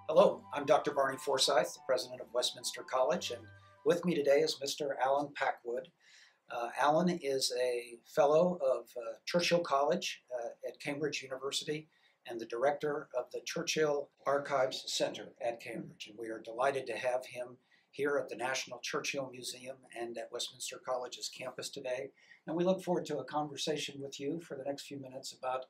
Hello, I'm Dr. Barney Forsythe, the president of Westminster College, and with me today is Mr. Allen Packwood. Allen is a fellow of Churchill College at Cambridge University and the director of the Churchill Archive Centre at Cambridge. And we are delighted to have him here at the National Churchill Museum and at Westminster College's campus today. And we look forward to a conversation with you for the next few minutes about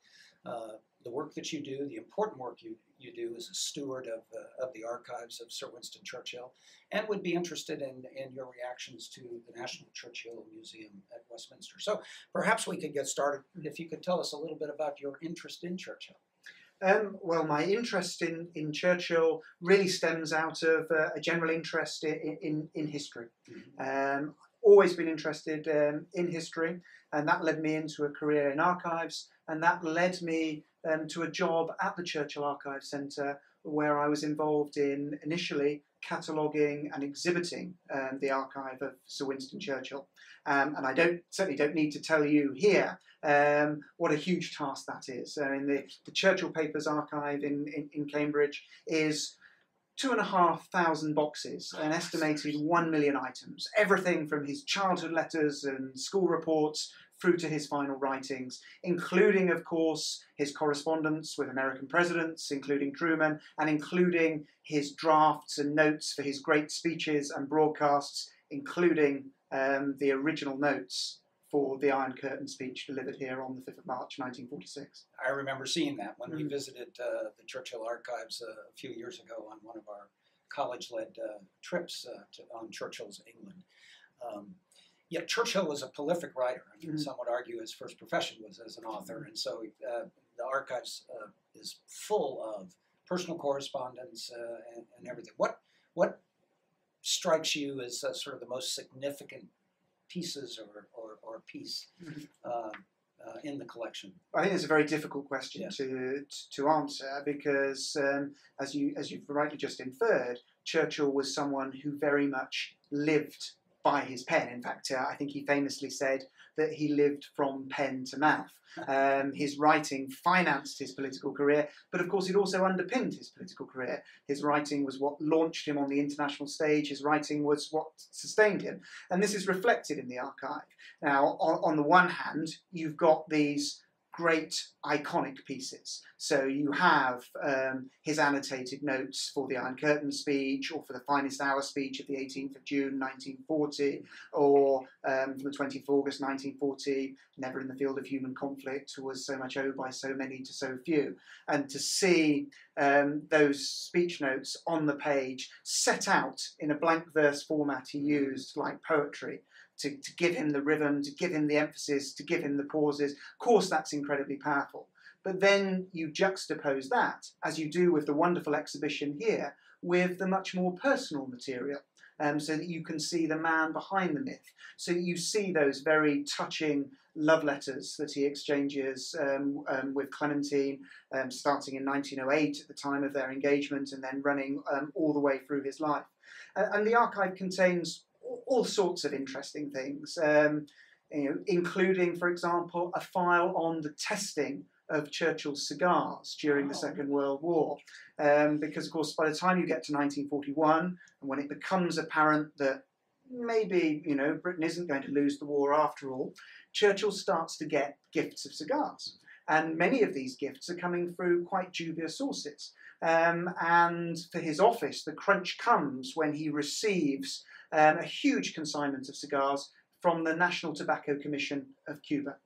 the work that you do, the important work you do as a steward of the archives of Sir Winston Churchill, and would be interested in your reactions to the National Churchill Museum at Westminster. So perhaps we could get started if you could tell us a little bit about your interest in Churchill. Well, my interest in Churchill really stems out of a general interest in history. Mm-hmm. Always been interested in history, and that led me into a career in archives, and that led me to a job at the Churchill Archive Centre, where I was involved in initially cataloguing and exhibiting the archive of Sir Winston Churchill. And I certainly don't need to tell you here what a huge task that is. I mean, the Churchill Papers archive in Cambridge is 2,500 boxes, an estimated 1 million items, everything from his childhood letters and school reports through to his final writings, including, of course, his correspondence with American presidents, including Truman, and including his drafts and notes for his great speeches and broadcasts, including the original notes for the Iron Curtain speech delivered here on the 5th of March, 1946. I remember seeing that when we visited the Churchill Archives a few years ago on one of our college-led trips on Churchill's England. Yet Churchill was a prolific writer. I mean, some would argue his first profession was as an author, and so the archives is full of personal correspondence and everything. What strikes you as sort of the most significant pieces or piece in the collection? I think it's a very difficult question Yes. to answer because, as you've rightly just inferred, Churchill was someone who very much lived by his pen. In fact, I think he famously said that he lived from pen to mouth. His writing financed his political career, but of course it also underpinned his political career. His writing was what launched him on the international stage. His writing was what sustained him. And this is reflected in the archive. Now, on the one hand, you've got these great iconic pieces. So you have his annotated notes for the Iron Curtain speech, or for the Finest Hour speech of the 18th of June 1940, or from the 20th of August 1940, never in the field of human conflict was so much owed by so many to so few. And to see those speech notes on the page set out in a blank verse format he used like poetry, to give him the rhythm, to give him the emphasis, to give him the pauses. Of course, that's incredibly powerful. But then you juxtapose that, as you do with the wonderful exhibition here, with the much more personal material, so that you can see the man behind the myth. So you see those very touching love letters that he exchanges with Clementine, starting in 1908 at the time of their engagement, and then running all the way through his life. And the archive contains all sorts of interesting things, including, for example, a file on the testing of Churchill's cigars during the Second World War. Because, of course, by the time you get to 1941, and when it becomes apparent that maybe, Britain isn't going to lose the war after all, Churchill starts to get gifts of cigars. And many of these gifts are coming through quite dubious sources. And for his office, the crunch comes when he receives a huge consignment of cigars from the National Tobacco Commission of Cuba.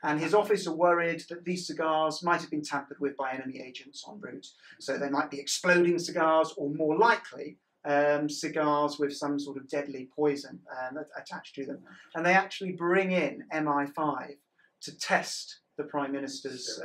And his office are worried that these cigars might have been tampered with by enemy agents en route. So they might be exploding cigars, or more likely, cigars with some sort of deadly poison attached to them. And they actually bring in MI5 to test the Prime Minister's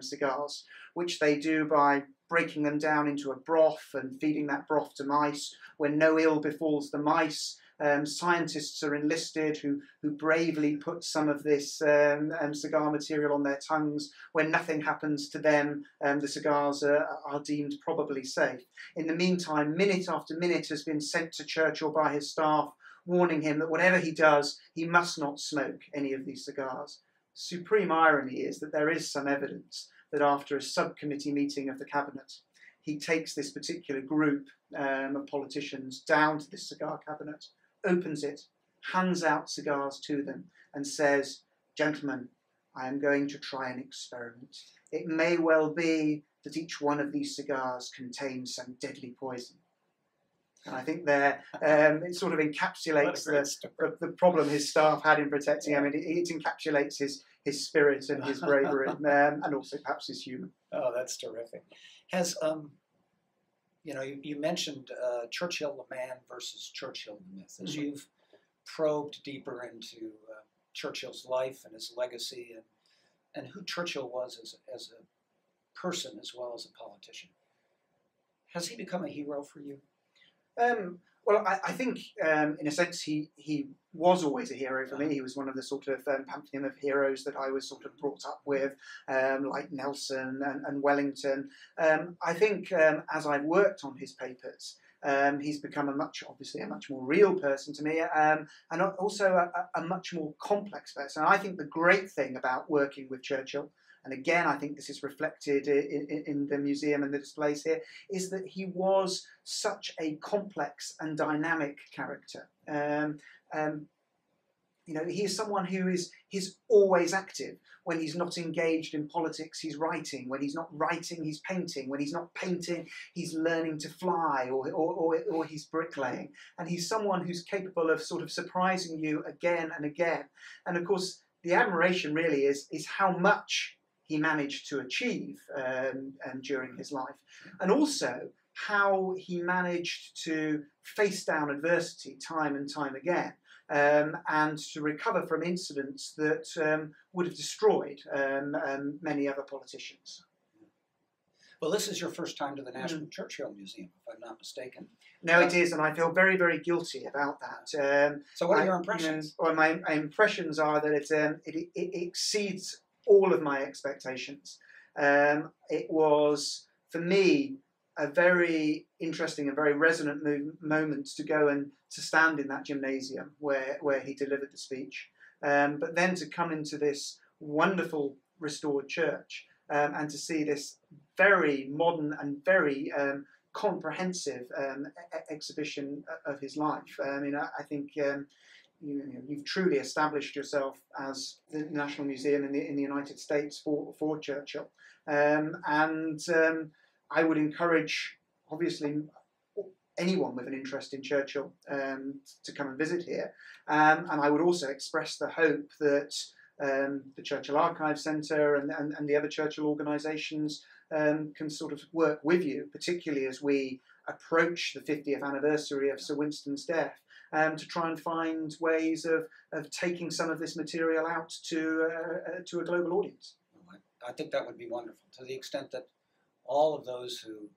cigars, which they do by breaking them down into a broth and feeding that broth to mice. When no ill befalls the mice, scientists are enlisted who bravely put some of this cigar material on their tongues. When nothing happens to them, the cigars are deemed probably safe. In the meantime, minute after minute has been sent to Churchill by his staff, warning him that whatever he does, he must not smoke any of these cigars. Supreme irony is that there is some evidence that after a subcommittee meeting of the cabinet, he takes this particular group of politicians down to this cigar cabinet, opens it, hands out cigars to them, and says, "Gentlemen, I am going to try an experiment. It may well be that each one of these cigars contains some deadly poison." And I think there it sort of encapsulates the problem his staff had in protecting him. I mean, it encapsulates his spirit and his bravery, and also perhaps his humour. Oh, that's terrific. Has you mentioned Churchill the man versus Churchill the myth. As you've probed deeper into Churchill's life and his legacy and who Churchill was as a person as well as a politician, has he become a hero for you? Well, I think in a sense he was always a hero for me. He was one of the sort of pantheon of heroes that I was sort of brought up with, like Nelson and Wellington. I think as I've worked on his papers, he's become obviously a much more real person to me, and also a much more complex person. I think the great thing about working with Churchill, and again, I think this is reflected in the museum and the displays here, is that he was such a complex and dynamic character. He is someone who he's always active. When he's not engaged in politics, he's writing. When he's not writing, he's painting. When he's not painting, he's learning to fly or he's bricklaying. And he's someone who's capable of sort of surprising you again and again. And of course, the admiration really is how much he managed to achieve during his life, and also how he managed to face down adversity time and time again, and to recover from incidents that would have destroyed many other politicians. Well, this is your first time to the National Churchill Museum, if I'm not mistaken. No, it is, and I feel very, very guilty about that. So what are your impressions? My impressions are that it exceeds all of my expectations. It was, for me, a very interesting and very resonant moment to go and to stand in that gymnasium where he delivered the speech, but then to come into this wonderful restored church and to see this very modern and very comprehensive exhibition of his life. I mean, I think you've truly established yourself as the National Museum in the United States for Churchill, and I would encourage, obviously, anyone with an interest in Churchill to come and visit here, and I would also express the hope that the Churchill Archive Centre and the other Churchill organisations can sort of work with you, particularly as we approach the 50th anniversary of Sir Winston's death, to try and find ways of taking some of this material out to a global audience. I think that would be wonderful, to the extent that all of those who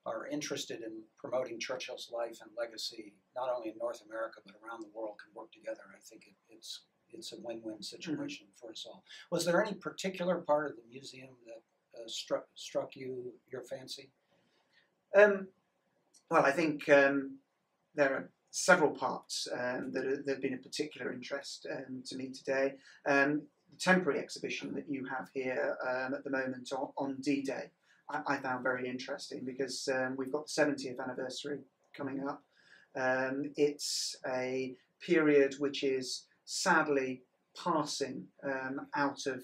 are interested in promoting Churchill's life and legacy, not only in North America but around the world, can work together. I think it's a win-win situation for us all. Was there any particular part of the museum that struck your fancy? Well, I think there are several parts that have been of particular interest to me today. The temporary exhibition that you have here at the moment on D-Day, I found very interesting because we've got the 70th anniversary coming up. It's a period which is sadly passing out of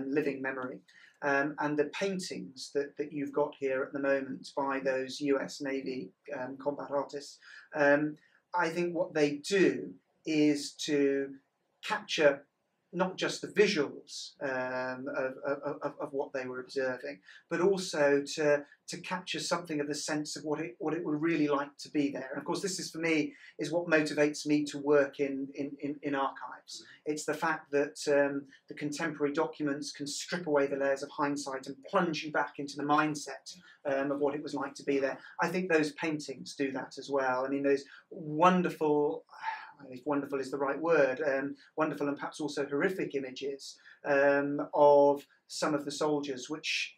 living memory. And the paintings that you've got here at the moment by those US Navy combat artists, I think what they do is to capture not just the visuals of what they were observing, but also to capture something of the sense of what it would really like to be there. And of course, this is, for me, is what motivates me to work in archives. It's the fact that the contemporary documents can strip away the layers of hindsight and plunge you back into the mindset of what it was like to be there. I think those paintings do that as well. I mean, those wonderful, if wonderful is the right word, wonderful and perhaps also horrific images of some of the soldiers, which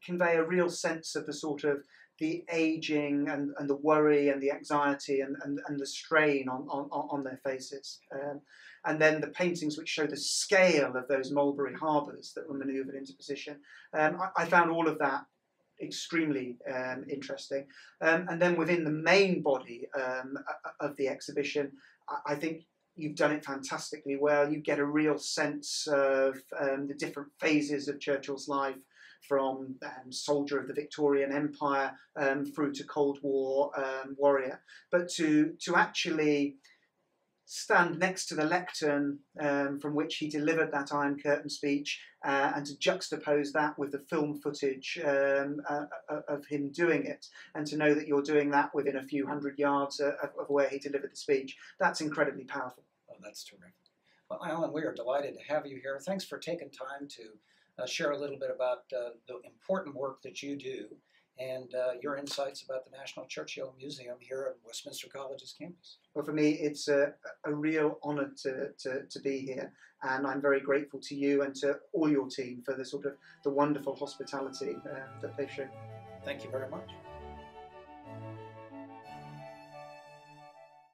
convey a real sense of the sort of the aging and the worry and the anxiety and the strain on their faces. And then the paintings which show the scale of those Mulberry harbours that were manoeuvred into position. I found all of that extremely interesting. And then within the main body of the exhibition, I think you've done it fantastically well. You get a real sense of the different phases of Churchill's life, from soldier of the Victorian Empire through to Cold War warrior. But to actually stand next to the lectern from which he delivered that Iron Curtain speech, and to juxtapose that with the film footage of him doing it, and to know that you're doing that within a few hundred yards of where he delivered the speech, that's incredibly powerful. Oh, that's terrific. Well, Alan, we are delighted to have you here. Thanks for taking time to share a little bit about the important work that you do and your insights about the National Churchill Museum here at Westminster College's campus. Well, for me, it's a real honour to be here, and I'm very grateful to you and to all your team for the wonderful hospitality that they've shown. Thank you very much.